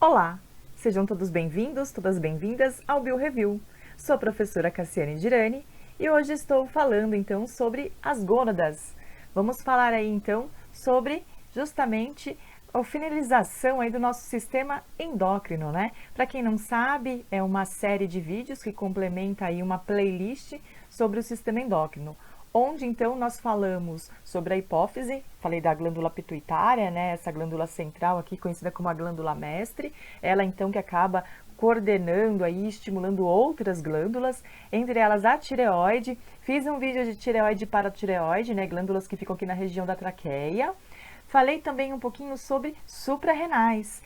Olá, sejam todos bem-vindos, todas bem-vindas ao BioReview. Sou a professora Cassiane Girani e hoje estou falando então sobre as gônadas. Vamos falar aí então sobre justamente a finalização aí do nosso sistema endócrino, né? Para quem não sabe, é uma série de vídeos que complementa aí uma playlist sobre o sistema endócrino, onde então nós falamos sobre a hipófise, falei da glândula pituitária, né, essa glândula central aqui conhecida como a glândula mestre, ela então que acaba coordenando aí, estimulando outras glândulas, entre elas a tireoide. Fiz um vídeo de tireoide e paratireoide, né, glândulas que ficam aqui na região da traqueia. Falei também um pouquinho sobre suprarrenais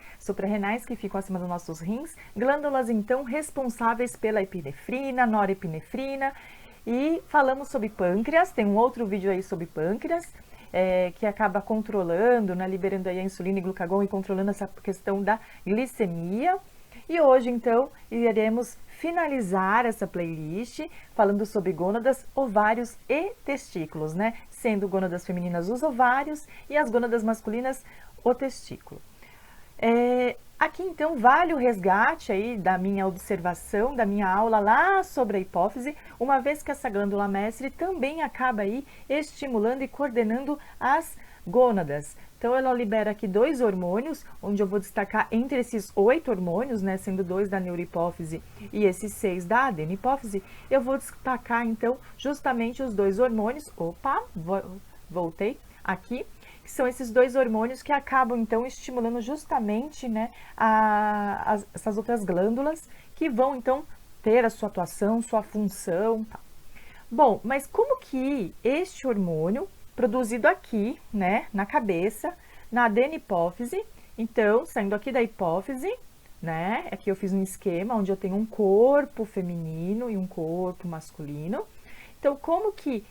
que ficam acima dos nossos rins, glândulas então responsáveis pela epinefrina, norepinefrina. E falamos sobre pâncreas, tem um outro vídeo aí sobre pâncreas, que acaba controlando, né, liberando aí a insulina e glucagon e controlando essa questão da glicemia. E hoje, então, iremos finalizar essa playlist falando sobre gônadas, ovários e testículos, né? Sendo gônadas femininas os ovários e as gônadas masculinas o testículo. Aqui então vale o resgate aí da minha observação, da minha aula lá sobre a hipófise, uma vez que essa glândula mestre também acaba aí estimulando e coordenando as gônadas. Então ela libera aqui 2 hormônios, onde eu vou destacar entre esses 8 hormônios, né, sendo 2 da neurohipófise e esses 6 da adenopófise, eu vou destacar então justamente os 2 hormônios, voltei aqui, que são esses 2 hormônios que acabam então estimulando justamente, né, essas outras glândulas que vão então ter a sua atuação, sua função. Tá. Bom, mas como que este hormônio produzido aqui, né, na cabeça, na adenopófise, então saindo aqui da hipófise, né, aqui eu fiz um esquema onde eu tenho um corpo feminino e um corpo masculino. Então, como que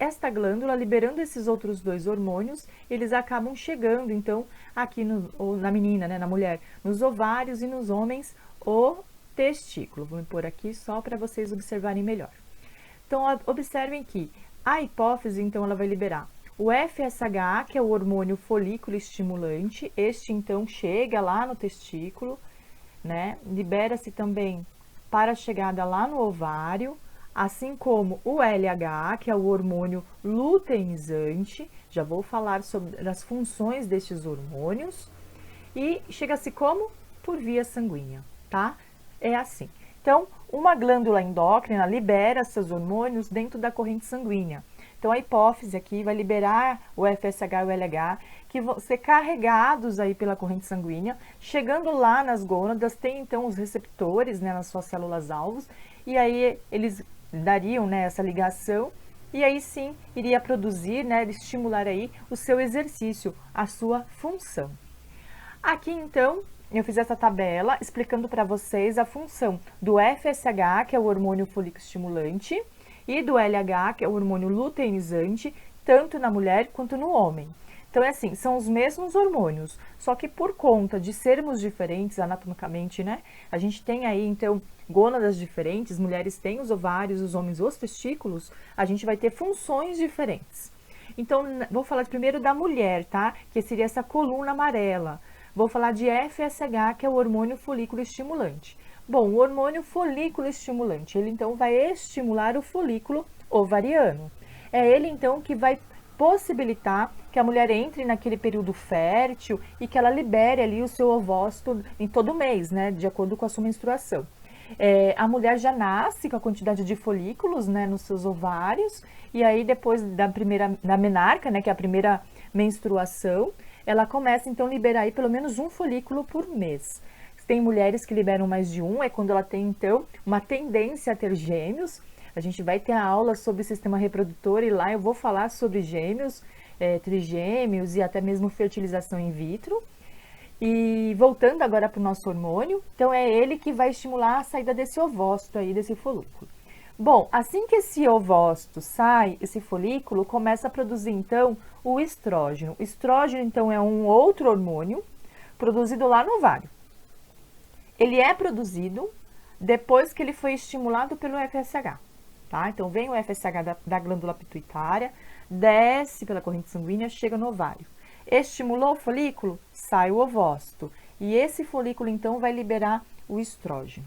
esta glândula, liberando esses outros 2 hormônios, eles acabam chegando, então, aqui na menina, né, na mulher, nos ovários e nos homens, o testículo. Vou pôr aqui só para vocês observarem melhor. Então, observem que a hipófise, então, ela vai liberar o FSH, que é o hormônio folículo estimulante. Este, então, chega lá no testículo, né, libera-se também para a chegada lá no ovário, assim como o LH, que é o hormônio luteinizante, já vou falar sobre as funções destes hormônios, e chega-se como? Por via sanguínea, tá? É assim. Então, uma glândula endócrina libera esses hormônios dentro da corrente sanguínea. Então, a hipófise aqui vai liberar o FSH e o LH, que vão ser carregados aí pela corrente sanguínea. Chegando lá nas gônadas, tem então os receptores, né, nas suas células-alvos, e aí eles dariam, né, essa ligação, e aí sim iria produzir, né, estimular aí o seu exercício, a sua função. Aqui então eu fiz essa tabela explicando para vocês a função do FSH, que é o hormônio folículo estimulante, e do LH, que é o hormônio luteinizante, tanto na mulher quanto no homem. Então é assim, são os mesmos hormônios, só que por conta de sermos diferentes anatomicamente, né, a gente tem aí então gônadas diferentes, mulheres têm os ovários, os homens os testículos, a gente vai ter funções diferentes. Então, vou falar primeiro da mulher, tá? Que seria essa coluna amarela. Vou falar de FSH, que é o hormônio folículo estimulante. Bom, o hormônio folículo estimulante, ele então vai estimular o folículo ovariano. É ele então que vai possibilitar que a mulher entre naquele período fértil e que ela libere ali o seu ovócito em todo mês, né? De acordo com a sua menstruação. A mulher já nasce com a quantidade de folículos, né, nos seus ovários, e aí depois da menarca, né, que é a primeira menstruação, ela começa então a liberar aí pelo menos um folículo por mês. Tem mulheres que liberam mais de um, é quando ela tem então uma tendência a ter gêmeos. A gente vai ter a aula sobre o sistema reprodutor e lá eu vou falar sobre gêmeos, trigêmeos e até mesmo fertilização in vitro. E voltando agora para o nosso hormônio, então é ele que vai estimular a saída desse ovócito aí, desse folículo. Bom, assim que esse ovócito sai, esse folículo começa a produzir então o estrógeno. O estrógeno então é um outro hormônio produzido lá no ovário. Ele é produzido depois que ele foi estimulado pelo FSH, tá? Então vem o FSH da glândula pituitária, desce pela corrente sanguínea, chega no ovário. Estimulou o folículo, sai o ovócito. e esse folículo então vai liberar o estrógeno.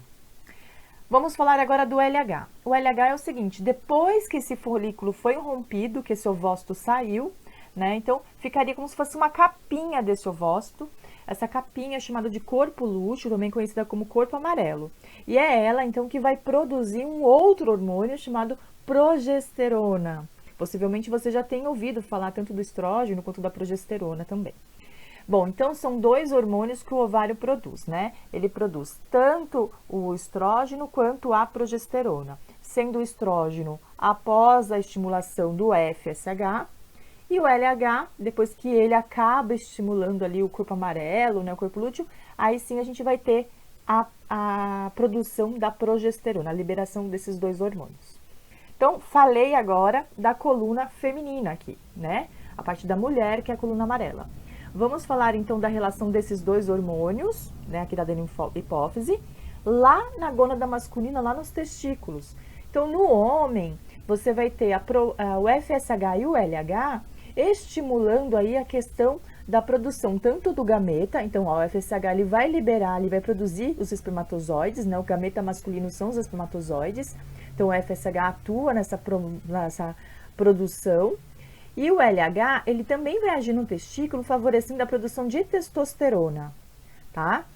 Vamos falar agora do LH. O LH é o seguinte, depois que esse folículo foi rompido, que esse ovócito saiu, né, então ficaria como se fosse uma capinha desse ovócito. Essa capinha é chamada de corpo lúteo, também conhecida como corpo amarelo. E é ela, então, que vai produzir um outro hormônio chamado progesterona. Possivelmente você já tenha ouvido falar tanto do estrógeno quanto da progesterona também. Bom, então são dois hormônios que o ovário produz, né? Ele produz tanto o estrógeno quanto a progesterona, sendo o estrógeno após a estimulação do FSH e o LH, depois que ele acaba estimulando ali o corpo amarelo, né, o corpo lúteo, aí sim a gente vai ter a produção da progesterona, a liberação desses dois hormônios. Então, falei agora da coluna feminina aqui, né? A parte da mulher, que é a coluna amarela. Vamos falar então da relação desses dois hormônios, né, aqui da hipófise, lá na gônada masculina, lá nos testículos. Então, no homem, você vai ter o FSH e o LH estimulando aí a questão da produção tanto do gameta, então ó, o FSH ele vai liberar, ele vai produzir os espermatozoides, né, o gameta masculino são os espermatozoides, então o FSH atua nessa produção, e o LH, ele também vai agir no testículo, favorecendo a produção de testosterona, tá?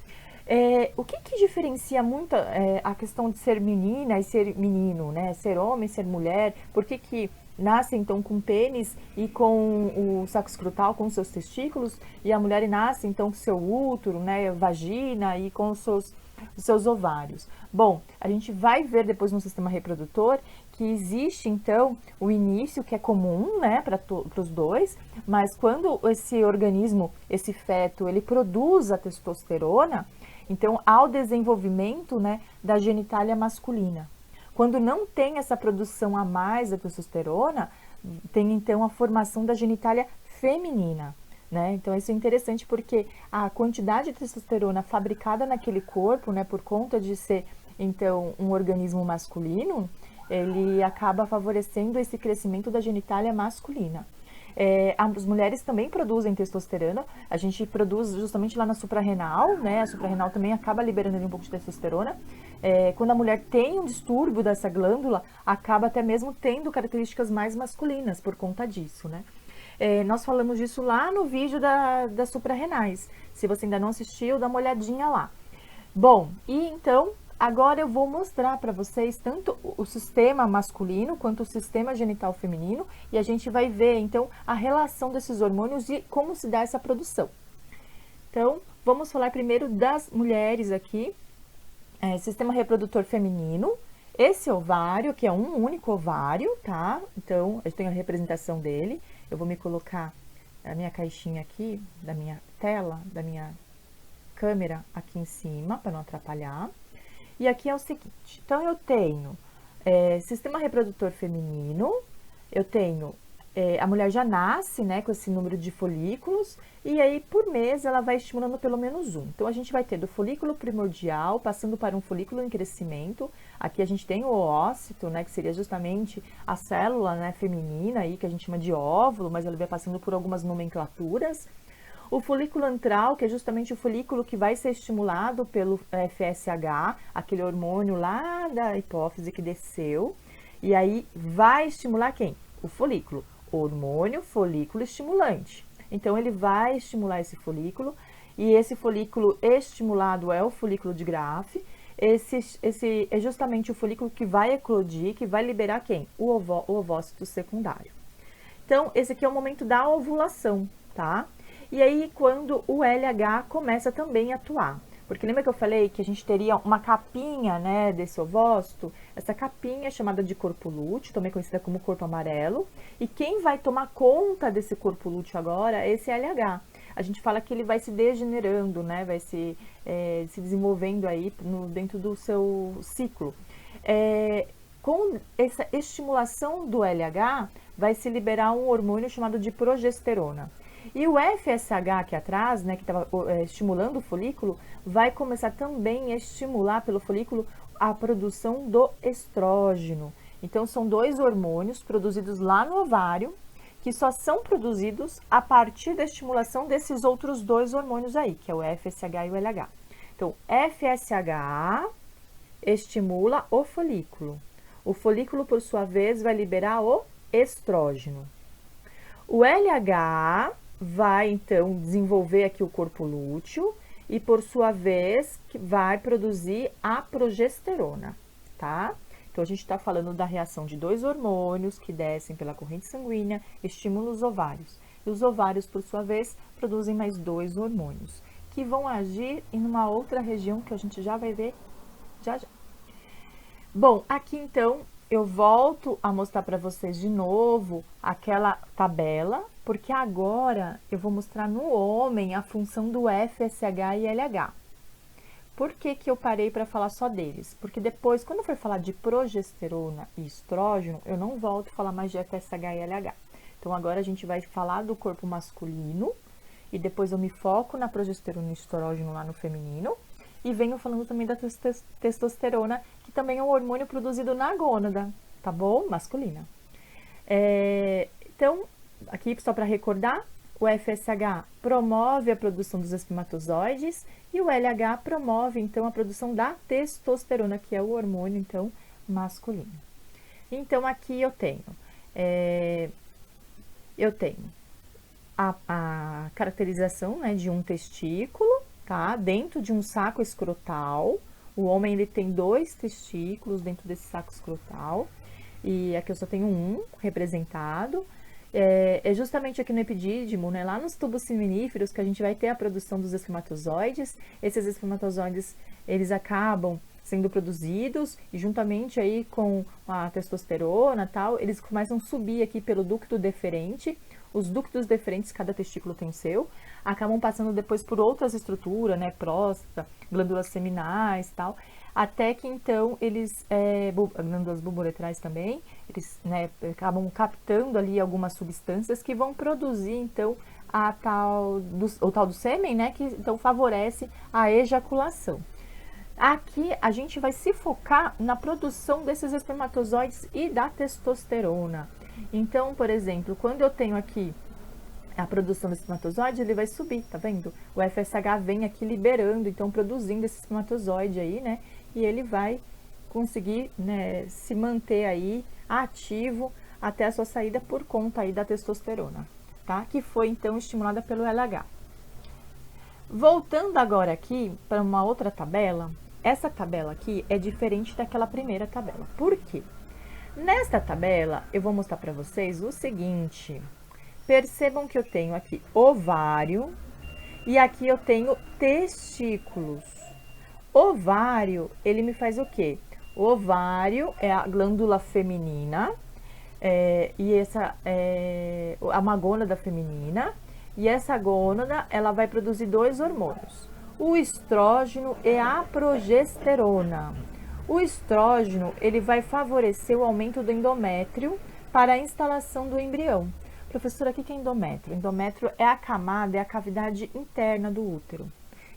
O que diferencia muito a questão de ser menina e ser menino, né? Ser homem, ser mulher, por que nasce então com pênis e com o saco escrotal, com seus testículos, e a mulher nasce então com seu útero, né, vagina e com os seus ovários. Bom, a gente vai ver depois no sistema reprodutor que existe então o início que é comum, né, para os dois, mas quando esse organismo, esse feto, ele produz a testosterona, então há o desenvolvimento, né, da genitália masculina. Quando não tem essa produção a mais da testosterona, tem então a formação da genitália feminina, né? Então isso é interessante porque a quantidade de testosterona fabricada naquele corpo, né, por conta de ser então um organismo masculino, ele acaba favorecendo esse crescimento da genitália masculina. As mulheres também produzem testosterona, a gente produz justamente lá na suprarrenal, né? A suprarrenal também acaba liberando ali um pouco de testosterona. Quando a mulher tem um distúrbio dessa glândula, acaba até mesmo tendo características mais masculinas por conta disso, né? Nós falamos disso lá no vídeo das suprarrenais. Se você ainda não assistiu, dá uma olhadinha lá. Bom, e então, agora eu vou mostrar para vocês tanto o sistema masculino quanto o sistema genital feminino e a gente vai ver então a relação desses hormônios e como se dá essa produção. Então, vamos falar primeiro das mulheres aqui. Sistema reprodutor feminino, esse ovário, que é um único ovário, tá? Então, eu tenho a representação dele. Eu vou me colocar a minha caixinha aqui, da minha tela, da minha câmera aqui em cima, para não atrapalhar. E aqui é o seguinte, então eu tenho sistema reprodutor feminino, eu tenho, a mulher já nasce, né, com esse número de folículos, e aí por mês ela vai estimulando pelo menos um. Então a gente vai ter do folículo primordial, passando para um folículo em crescimento, aqui a gente tem o oócito, né, que seria justamente a célula, né, feminina, aí, que a gente chama de óvulo, mas ela vai passando por algumas nomenclaturas. O folículo antral, que é justamente o folículo que vai ser estimulado pelo FSH, aquele hormônio lá da hipófise que desceu, e aí vai estimular quem? O folículo, hormônio folículo estimulante. Então, ele vai estimular esse folículo, e esse folículo estimulado é o folículo de Graafi. Esse é justamente o folículo que vai eclodir, que vai liberar quem? O ovócito secundário. Então, esse aqui é o momento da ovulação, tá? E aí, quando o LH começa também a atuar. Porque lembra que eu falei que a gente teria uma capinha, né, desse ovócito? Essa capinha é chamada de corpo lúteo, também conhecida como corpo amarelo. E quem vai tomar conta desse corpo lúteo agora é esse LH. A gente fala que ele vai se degenerando, né, vai se desenvolvendo aí dentro do seu ciclo. Com essa estimulação do LH, vai se liberar um hormônio chamado de progesterona. E o FSH aqui atrás, né, que estava estimulando o folículo, vai começar também a estimular pelo folículo a produção do estrógeno. Então, são dois hormônios produzidos lá no ovário, que só são produzidos a partir da estimulação desses outros dois hormônios aí, que é o FSH e o LH. Então, FSH estimula o folículo. O folículo, por sua vez, vai liberar o estrógeno. O LH vai, então, desenvolver aqui o corpo lúteo e, por sua vez, vai produzir a progesterona, tá? Então, a gente está falando da reação de dois hormônios que descem pela corrente sanguínea, estimulam os ovários. E os ovários, por sua vez, produzem mais dois hormônios, que vão agir em uma outra região que a gente já vai ver já já. Bom, aqui então eu volto a mostrar para vocês de novo aquela tabela, porque agora eu vou mostrar no homem a função do FSH e LH. Por que que eu parei para falar só deles? Porque depois, quando eu for falar de progesterona e estrógeno, eu não volto a falar mais de FSH e LH. Então, agora a gente vai falar do corpo masculino e depois eu me foco na progesterona e estrógeno lá no feminino e venho falando também da testosterona, que também é um hormônio produzido na gônada, tá bom? Masculina. Então, aqui só para recordar, o FSH promove a produção dos espermatozoides e o LH promove, então, a produção da testosterona, que é o hormônio, então, masculino. Então, aqui eu tenho a caracterização, né, de um testículo, tá? Dentro de um saco escrotal. O homem, ele tem 2 testículos dentro desse saco escrotal. E aqui eu só tenho um representado. É justamente aqui no epidídimo, né, lá nos tubos seminíferos, que a gente vai ter a produção dos espermatozoides. Esses espermatozoides, eles acabam sendo produzidos e juntamente aí com a testosterona e tal, eles começam a subir aqui pelo ducto deferente. Os ductos deferentes, cada testículo tem o seu, acabam passando depois por outras estruturas, né, próstata, glândulas seminais e tal, até que então eles, glândulas bulboretrais também, eles, né, acabam captando ali algumas substâncias que vão produzir então o tal do sêmen, né, que então favorece a ejaculação. Aqui a gente vai se focar na produção desses espermatozoides e da testosterona. Então, por exemplo, quando eu tenho aqui a produção do espermatozoide, ele vai subir, tá vendo? O FSH vem aqui liberando, então produzindo esse espermatozoide aí, né? E ele vai conseguir, né, se manter aí ativo até a sua saída por conta aí da testosterona, tá? Que foi então estimulada pelo LH. Voltando agora aqui para uma outra tabela, essa tabela aqui é diferente daquela primeira tabela. Por quê? Nesta tabela, eu vou mostrar para vocês o seguinte. Percebam que eu tenho aqui ovário e aqui eu tenho testículos. Ovário, ele me faz o quê? O ovário é a glândula feminina, e essa é uma gônada feminina, e essa gônada, ela vai produzir 2 hormônios, o estrógeno e a progesterona. O estrógeno, ele vai favorecer o aumento do endométrio para a instalação do embrião. Professora, o que é endométrio? Endométrio é a camada, é a cavidade interna do útero.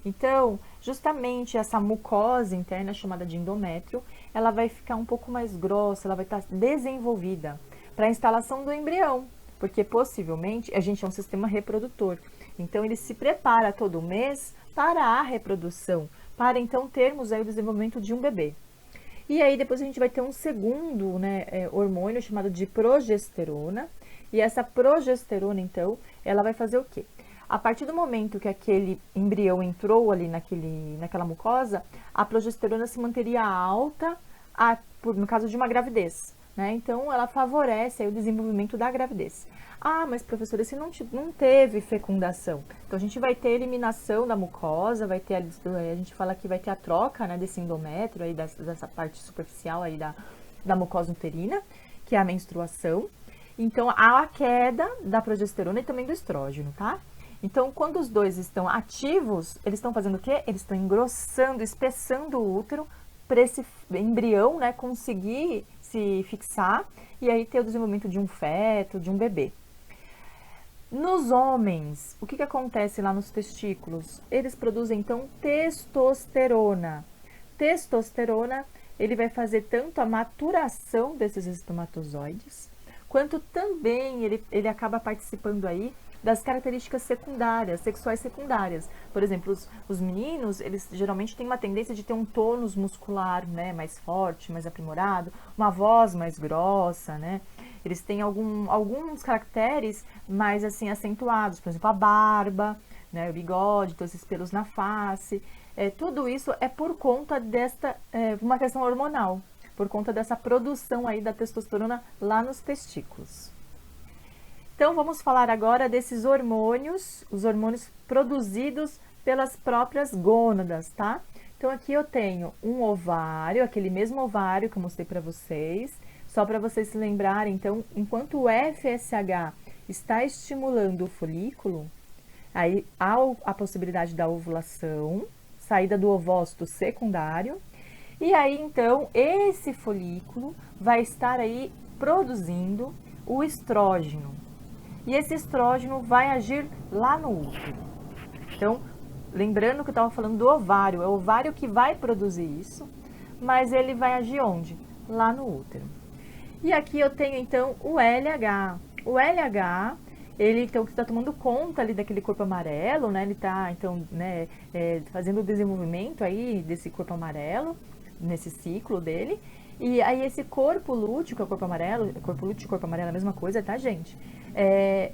Então, justamente essa mucosa interna, chamada de endométrio, ela vai ficar um pouco mais grossa, ela vai estar desenvolvida para a instalação do embrião, porque possivelmente a gente é um sistema reprodutor. Então, ele se prepara todo mês para a reprodução, para então termos aí o desenvolvimento de um bebê. E aí depois a gente vai ter um segundo, né, hormônio chamado de progesterona. E essa progesterona, então, ela vai fazer o quê? A partir do momento que aquele embrião entrou ali naquela mucosa, a progesterona se manteria alta no caso de uma gravidez, né? Então, ela favorece aí o desenvolvimento da gravidez. Ah, mas professora, se não teve fecundação, então a gente vai ter eliminação da mucosa, vai ter, a gente fala que vai ter a troca, né, desse endométrio aí, dessa parte superficial aí da mucosa uterina, que é a menstruação. Então, há a queda da progesterona e também do estrógeno, tá? Então, quando os dois estão ativos, eles estão fazendo o quê? Eles estão engrossando, espessando o útero para esse embrião, né, conseguir se fixar e aí ter o desenvolvimento de um feto, de um bebê. Nos homens, o que acontece lá nos testículos? Eles produzem, então, testosterona. Testosterona, ele vai fazer tanto a maturação desses espermatozoides, quanto também ele acaba participando aí das características secundárias, sexuais secundárias. Por exemplo, os meninos, eles geralmente têm uma tendência de ter um tônus muscular, né, mais forte, mais aprimorado, uma voz mais grossa, né? Eles têm alguns caracteres mais assim acentuados, por exemplo, a barba, né, o bigode, todos esses pelos na face. Tudo isso é por conta desta uma questão hormonal, por conta dessa produção aí da testosterona lá nos testículos. Então, vamos falar agora desses hormônios, os hormônios produzidos pelas próprias gônadas, tá? Então, aqui eu tenho um ovário, aquele mesmo ovário que eu mostrei para vocês, só para vocês se lembrarem. Então, enquanto o FSH está estimulando o folículo, aí há a possibilidade da ovulação, saída do ovócito secundário, e aí, então, esse folículo vai estar aí produzindo o estrógeno. E esse estrógeno vai agir lá no útero. Então, lembrando que eu estava falando do ovário, é o ovário que vai produzir isso, mas ele vai agir onde? Lá no útero. E aqui eu tenho, então, o LH. O LH, ele, então, que está tomando conta ali daquele corpo amarelo, né? Ele está, então, né, fazendo o desenvolvimento aí desse corpo amarelo, nesse ciclo dele. E aí esse corpo lúteo, que é o corpo lúteo e corpo amarelo é a mesma coisa, tá, gente?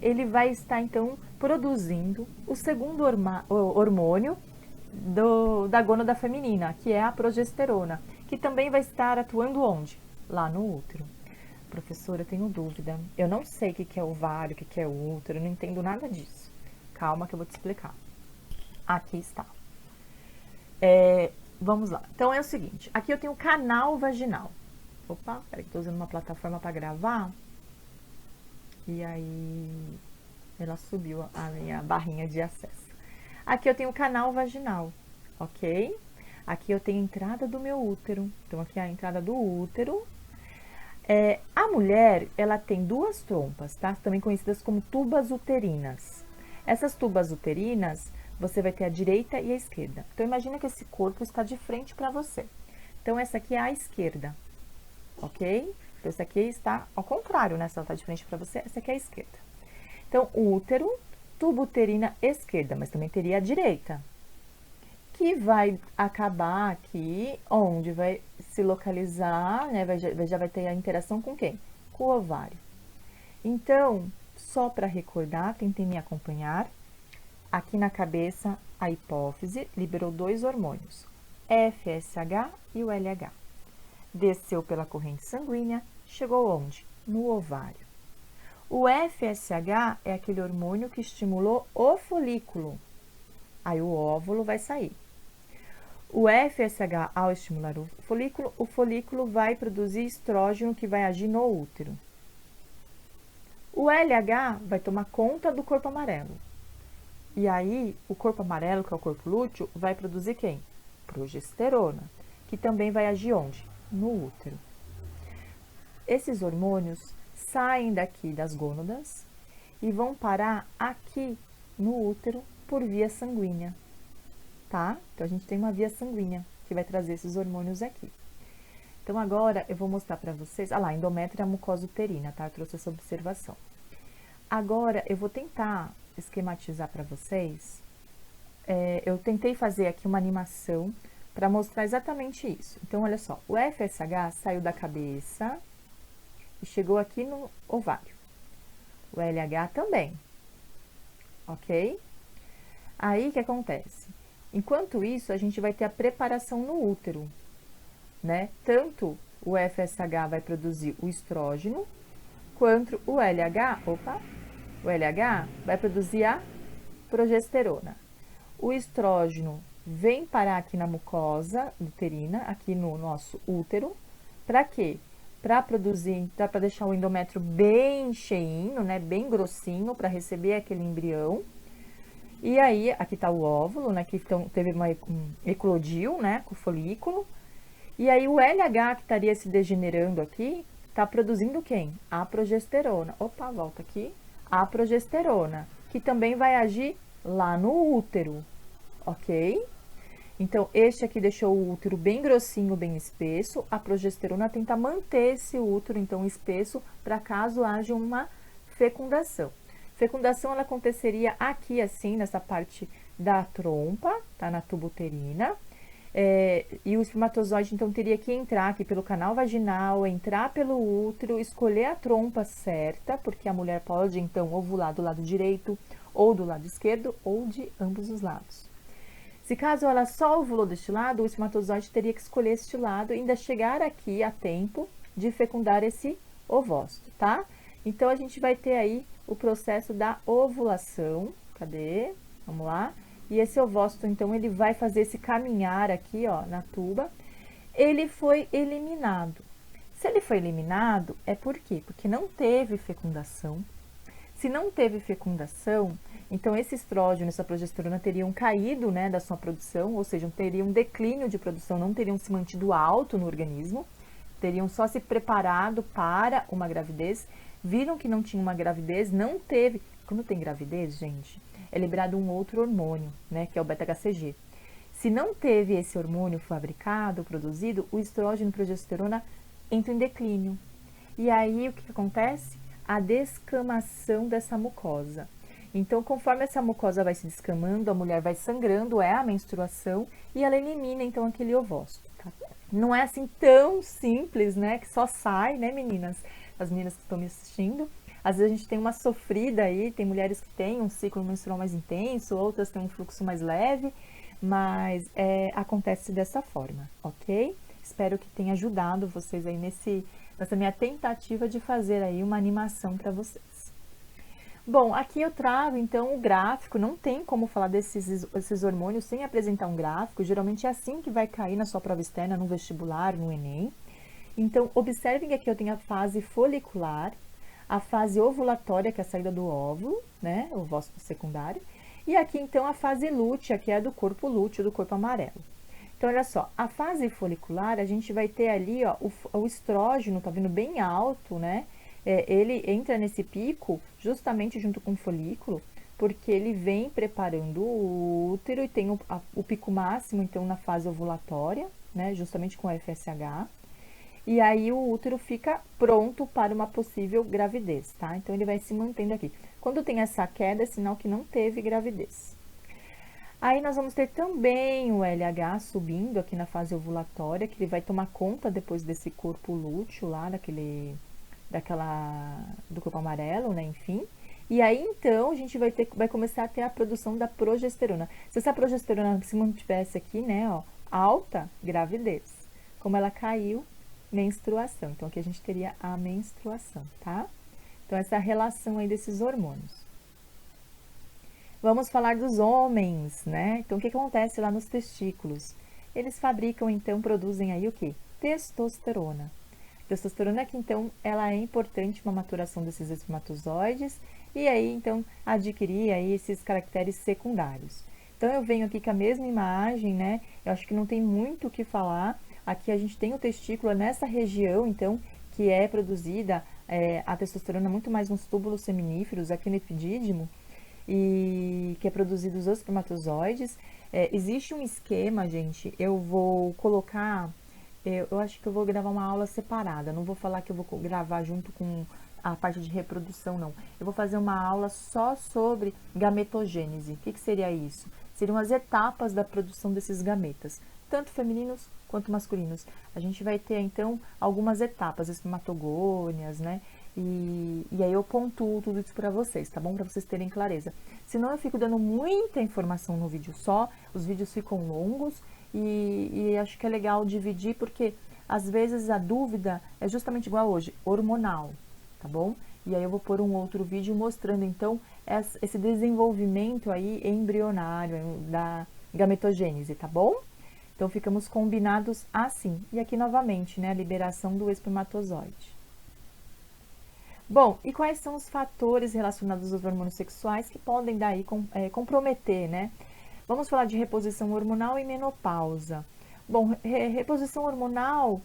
Ele vai estar, então, produzindo o segundo hormônio da gônada feminina, que é a progesterona, que também vai estar atuando onde? Lá no útero. Professora, eu tenho dúvida. Eu não sei o que é ovário, o que é útero, eu não entendo nada disso. Calma que eu vou te explicar. Aqui está. Vamos lá. Então, é o seguinte. Aqui eu tenho o canal vaginal. Opa, peraí que estou usando uma plataforma para gravar. E aí, ela subiu a minha barrinha de acesso. Aqui eu tenho o canal vaginal, ok? Aqui eu tenho a entrada do meu útero. Então, aqui é a entrada do útero. A mulher, ela tem duas trompas, tá? Também conhecidas como tubas uterinas. Essas tubas uterinas, você vai ter a direita e a esquerda. Então, imagina que esse corpo está de frente para você. Então, essa aqui é a esquerda, ok? Então, essa aqui está ao contrário, né? Se ela está de frente para você, essa aqui é a esquerda. Então, útero, tuba uterina esquerda, mas também teria a direita, que vai acabar aqui, onde vai se localizar, né? Já vai ter a interação com quem? Com o ovário. Então, só para recordar, tentem me acompanhar. Aqui na cabeça, a hipófise liberou dois hormônios, FSH e o LH. Desceu pela corrente sanguínea, chegou onde? No ovário. O FSH é aquele hormônio que estimulou o folículo. Aí o óvulo vai sair. O FSH, ao estimular o folículo vai produzir estrógeno que vai agir no útero. O LH vai tomar conta do corpo amarelo. E aí, o corpo amarelo, que é o corpo lúteo, vai produzir quem? Progesterona, que também vai agir onde? No útero. Esses hormônios saem daqui das gônadas e vão parar aqui no útero por via sanguínea, tá? Então, a gente tem uma via sanguínea que vai trazer esses hormônios aqui. Então, agora eu vou mostrar para vocês... Ah lá, endométrio é a mucosa uterina, tá? Eu trouxe essa observação. Agora, eu vou tentar esquematizar para vocês. Eu tentei fazer aqui uma animação para mostrar exatamente isso. Então, olha só, o FSH saiu da cabeça e chegou aqui no ovário. O LH também, ok? Aí, o que acontece? Enquanto isso, a gente vai ter a preparação no útero, né? Tanto o FSH vai produzir o estrógeno, quanto o LH, o LH vai produzir a progesterona. O estrógeno vem parar aqui na mucosa uterina, aqui no nosso útero, para quê? Para produzir, para deixar o endométrio bem cheinho, né, bem grossinho, para receber aquele embrião. E aí, aqui está o óvulo, né, que teve eclodiu, né, com o folículo. E aí, o LH que estaria se degenerando aqui, está produzindo quem? A progesterona. Opa, volta aqui. A progesterona, que também vai agir lá no útero, ok? Então, este aqui deixou o útero bem grossinho, bem espesso. A progesterona tenta manter esse útero, então, espesso, para caso haja uma fecundação. Fecundação, ela aconteceria aqui, assim, nessa parte da trompa, tá? Na tuba uterina. E o espermatozoide, então, teria que entrar aqui pelo canal vaginal, entrar pelo útero, escolher a trompa certa, porque a mulher pode, então, ovular do lado direito, ou do lado esquerdo, ou de ambos os lados. Se caso ela só ovulou deste lado, o espermatozoide teria que escolher este lado e ainda chegar aqui a tempo de fecundar esse ovócito, tá? Então, a gente vai ter aí o processo da ovulação. Cadê? Vamos lá. E esse ovócito, então, ele vai fazer esse caminhar aqui, ó, na tuba. Ele foi eliminado. Se ele foi eliminado, é por quê? Porque não teve fecundação. Se não teve fecundação, então esse estrógeno, essa progesterona teriam caído, né, da sua produção, ou seja, teriam um declínio de produção, não teriam se mantido alto no organismo, teriam só se preparado para uma gravidez, viram que não tinha uma gravidez, não teve. Quando tem gravidez, gente, é liberado um outro hormônio, né, que é o beta-HCG. Se não teve esse hormônio fabricado, produzido, o estrógeno e progesterona entram em declínio. E aí, o que acontece? A descamação dessa mucosa. Então, conforme essa mucosa vai se descamando, a mulher vai sangrando, é a menstruação, e ela elimina, então, aquele ovócito, tá? Não é assim tão simples, né, que só sai, né, meninas? As meninas que estão me assistindo. Às vezes a gente tem uma sofrida aí, tem mulheres que têm um ciclo menstrual mais intenso, outras têm um fluxo mais leve, mas acontece dessa forma, ok? Espero que tenha ajudado vocês aí nessa minha tentativa de fazer aí uma animação para vocês. Bom, aqui eu trago então o gráfico, não tem como falar desses hormônios sem apresentar um gráfico, geralmente é assim que vai cair na sua prova externa, no vestibular, no Enem. Então, observem que aqui eu tenho a fase folicular, a fase ovulatória, que é a saída do óvulo, né, o ovócito secundário, e aqui então a fase lútea, que é a do corpo lúteo, do corpo amarelo. Então, olha só, a fase folicular, a gente vai ter ali, ó, o estrógeno, tá vendo bem alto, né? Ele entra nesse pico justamente junto com o folículo, porque ele vem preparando o útero e tem o pico máximo, então, na fase ovulatória, né? Justamente com o FSH. E aí o útero fica pronto para uma possível gravidez, tá? Então, ele vai se mantendo aqui. Quando tem essa queda, é sinal que não teve gravidez. Aí nós vamos ter também o LH subindo aqui na fase ovulatória, que ele vai tomar conta depois desse corpo lúteo lá, do corpo amarelo, né, enfim. E aí, então, a gente vai começar a ter a produção da progesterona. Se essa progesterona se mantivesse aqui, né, ó, alta, gravidez. Como ela caiu, menstruação. Então, aqui a gente teria a menstruação, tá? Então, essa é a relação aí desses hormônios. Vamos falar dos homens, né? Então, o que acontece lá nos testículos? Eles fabricam, então, produzem aí o quê? Testosterona. Testosterona que, então, ela é importante para a maturação desses espermatozoides e aí, então, adquirir aí esses caracteres secundários. Então, eu venho aqui com a mesma imagem, né? Eu acho que não tem muito o que falar. Aqui a gente tem o testículo nessa região, então, que é produzida a testosterona muito mais nos túbulos seminíferos, aqui no epidídimo, e que é produzido os espermatozoides. Existe um esquema, gente, eu vou colocar, eu acho que eu vou gravar uma aula separada, não vou falar que eu vou gravar junto com a parte de reprodução, não. Eu vou fazer uma aula só sobre gametogênese. O que seria isso? Seriam as etapas da produção desses gametas, tanto femininos quanto masculinos. A gente vai ter, então, algumas etapas espermatogônias, né? E aí eu pontuo tudo isso para vocês, tá bom? Para vocês terem clareza. Senão eu fico dando muita informação no vídeo só, os vídeos ficam longos e acho que é legal dividir porque às vezes a dúvida é justamente igual a hoje, hormonal, tá bom? E aí eu vou pôr um outro vídeo mostrando então esse desenvolvimento aí embrionário da gametogênese, tá bom? Então ficamos combinados assim. E aqui novamente, né, a liberação do espermatozoide. Bom, e quais são os fatores relacionados aos hormônios sexuais que podem daí comprometer, né? Vamos falar de reposição hormonal e menopausa. Bom, reposição hormonal,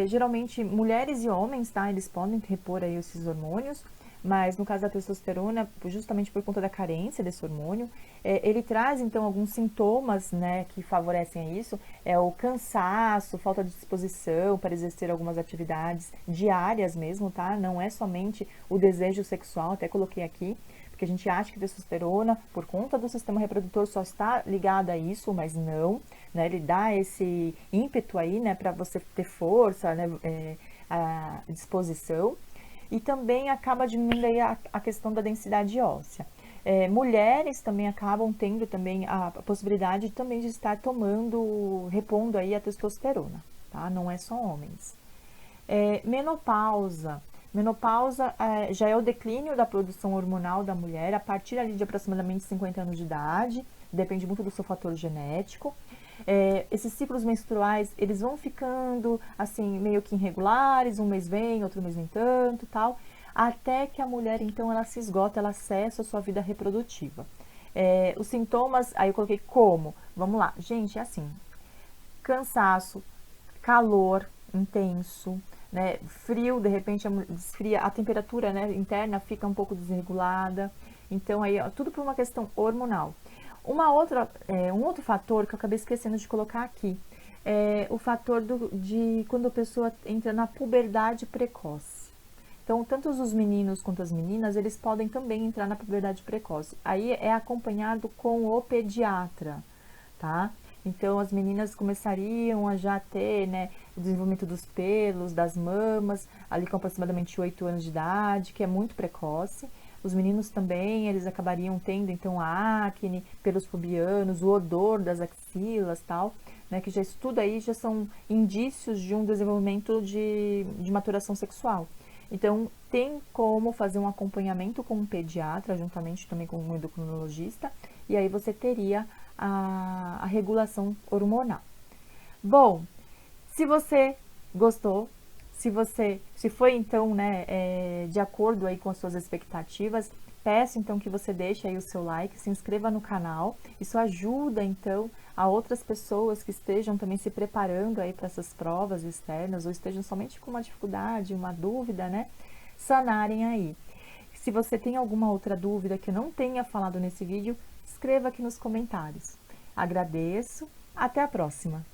geralmente mulheres e homens, tá? Eles podem repor aí esses hormônios. mas no caso da testosterona, justamente por conta da carência desse hormônio, ele traz então alguns sintomas, né, que favorecem a isso, o cansaço, falta de disposição para exercer algumas atividades diárias mesmo, tá? Não é somente o desejo sexual, até coloquei aqui, porque a gente acha que testosterona, por conta do sistema reprodutor, só está ligada a isso, mas não, né? Ele dá esse ímpeto aí, né, para você ter força, né, a disposição, e também acaba diminuindo aí a questão da densidade óssea. Mulheres também acabam tendo também a possibilidade também de estar tomando, repondo aí a testosterona, tá? Não é só homens. Menopausa. Menopausa já é o declínio da produção hormonal da mulher a partir ali de aproximadamente 50 anos de idade, depende muito do seu fator genético. Esses ciclos menstruais, eles vão ficando assim, meio que irregulares, um mês vem, outro mês nem tanto, tal, até que a mulher, então, ela se esgota, ela cessa a sua vida reprodutiva. Os sintomas, aí eu coloquei como? Vamos lá, gente, é assim, cansaço, calor intenso, né, frio, de repente esfria, a temperatura, né, interna fica um pouco desregulada, então aí tudo por uma questão hormonal. Um outro fator que eu acabei esquecendo de colocar aqui, é o fator de quando a pessoa entra na puberdade precoce. Então, tanto os meninos quanto as meninas, eles podem também entrar na puberdade precoce. Aí é acompanhado com o pediatra, tá? Então, as meninas começariam a já ter, né, o desenvolvimento dos pelos, das mamas, ali com aproximadamente 8 anos de idade, que é muito precoce. Os meninos também, eles acabariam tendo, então, a acne, pelos pubianos, o odor das axilas, tal, né, que já estuda aí, já são indícios de um desenvolvimento de maturação sexual. Então, tem como fazer um acompanhamento com um pediatra, juntamente também com um endocrinologista, e aí você teria a regulação hormonal. Bom, se você gostou, se foi então, né, de acordo aí com as suas expectativas, peço então que você deixe aí o seu like, se inscreva no canal, isso ajuda então a outras pessoas que estejam também se preparando aí para essas provas externas ou estejam somente com uma dificuldade, uma dúvida, né, sanarem aí. Se você tem alguma outra dúvida que eu não tenha falado nesse vídeo, escreva aqui nos comentários. Agradeço, até a próxima!